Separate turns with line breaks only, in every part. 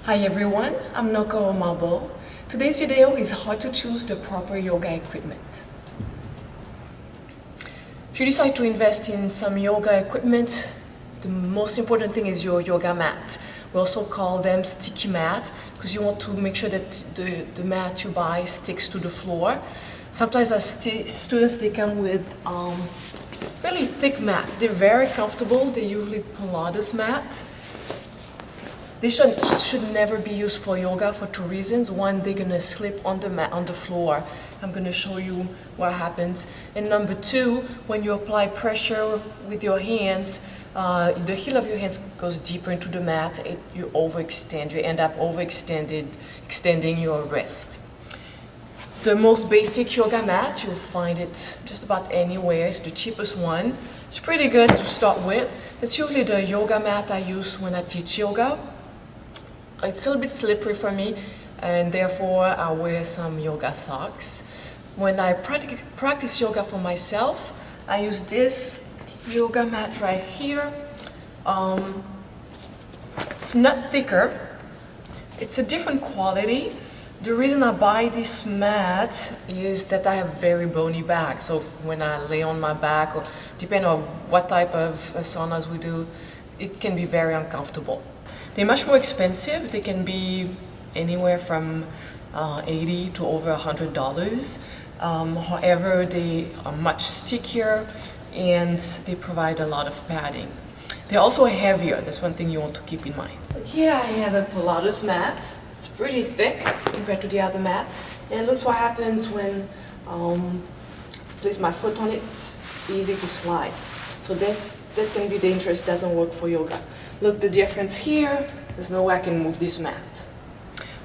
Hi everyone, I'm Noko O Yoga. Today's video is how to choose the proper yoga equipment. If you decide to invest in some yoga equipment, the most important thing is your yoga mat. We also call them sticky mat because you want to make sure that the mat you buy sticks to the floor. Sometimes as students they come with really thick mats. They're very comfortable. They're usually Pilates mats. They should never be used for yoga for two reasons. One, they're gonna slip on the mat, on the floor. I'm gonna show you what happens. And number two, when you apply pressure with your hands, the heel of your hands goes deeper into the mat. You overextend. You end up extending your wrist. The most basic yoga mat, you'll find it just about anywhere. It's the cheapest one. It's pretty good to start with. It's usually the yoga mat I use when I teach yoga. It's a little bit slippery for me, and therefore I wear some yoga socks. When I practice yoga for myself, I use this yoga mat right here. It's not thicker. It's a different quality. The reason I buy this mat is that I have very bony back. So when I lay on my back, or depending on what type of saunas we do, it can be very uncomfortable. They're much more expensive. They can be anywhere from $80 to over $100. However, they are much stickier and they provide a lot of padding. They're also heavier. That's one thing you want to keep in mind. So here I have a Pilates mat. It's pretty thick compared to the other mat. And look what happens when I place my foot on it. It's easy to slide. So that can be dangerous, doesn't work for yoga. Look the difference here, there's no way I can move this mat.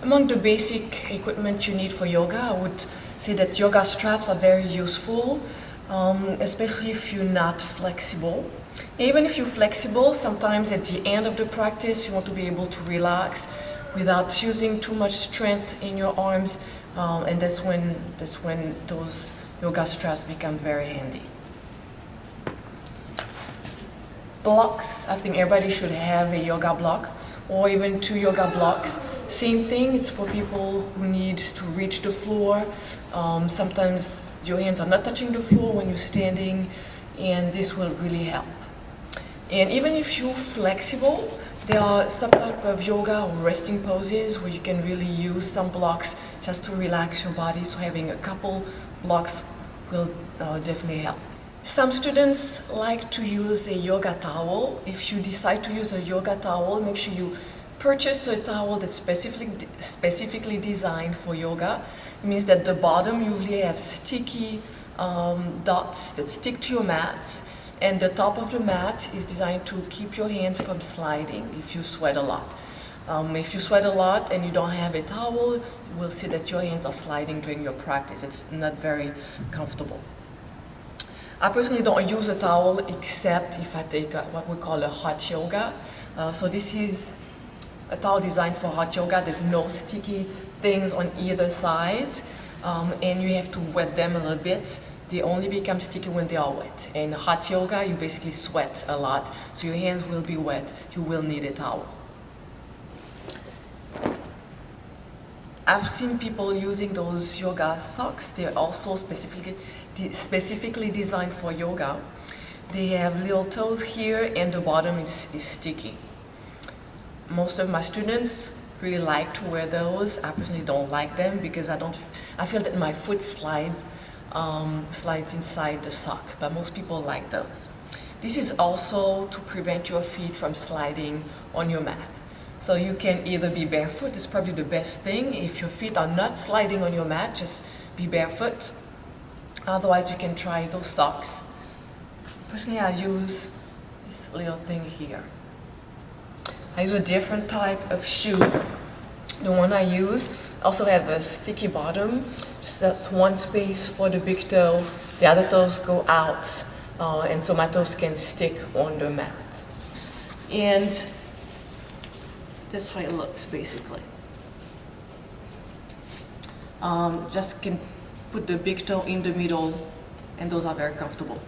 Among the basic equipment you need for yoga, I would say that yoga straps are very useful, especially if you're not flexible. Even if you're flexible, sometimes at the end of the practice you want to be able to relax without using too much strength in your arms, and that's when those yoga straps become very handy. Blocks, I think everybody should have a yoga block or even two yoga blocks. Same thing, it's for people who need to reach the floor. Sometimes your hands are not touching the floor when you're standing, and this will really help. And even if you're flexible, there are some type of yoga or resting poses where you can really use some blocks just to relax your body, so having a couple blocks will definitely help. Some students like to use a yoga towel. If you decide to use a yoga towel, make sure you purchase a towel that's specifically designed for yoga. It means that the bottom usually have sticky dots that stick to your mats, and the top of the mat is designed to keep your hands from sliding if you sweat a lot. If you sweat a lot and you don't have a towel, you will see that your hands are sliding during your practice. It's not very comfortable. I personally don't use a towel except if I take what we call a hot yoga. So this is a towel designed for hot yoga. There's no sticky things on either side, and you have to wet them a little bit. They only become sticky when they are wet. In hot yoga, you basically sweat a lot, so your hands will be wet. You will need a towel. I've seen people using those yoga socks. They're also specifically designed for yoga. They have little toes here, and the bottom is sticky. Most of my students really like to wear those. I personally don't like them because I feel that my foot slides inside the sock, but most people like those. This is also to prevent your feet from sliding on your mat. So you can either be barefoot, it's probably the best thing. If your feet are not sliding on your mat, just be barefoot. Otherwise, you can try those socks. Personally, I use this little thing here. I use a different type of shoe. The one I use also have a sticky bottom. Just that's one space for the big toe. The other toes go out, and so my toes can stick on the mat. And that's how it looks, basically. Just can put the big toe in the middle, and those are very comfortable.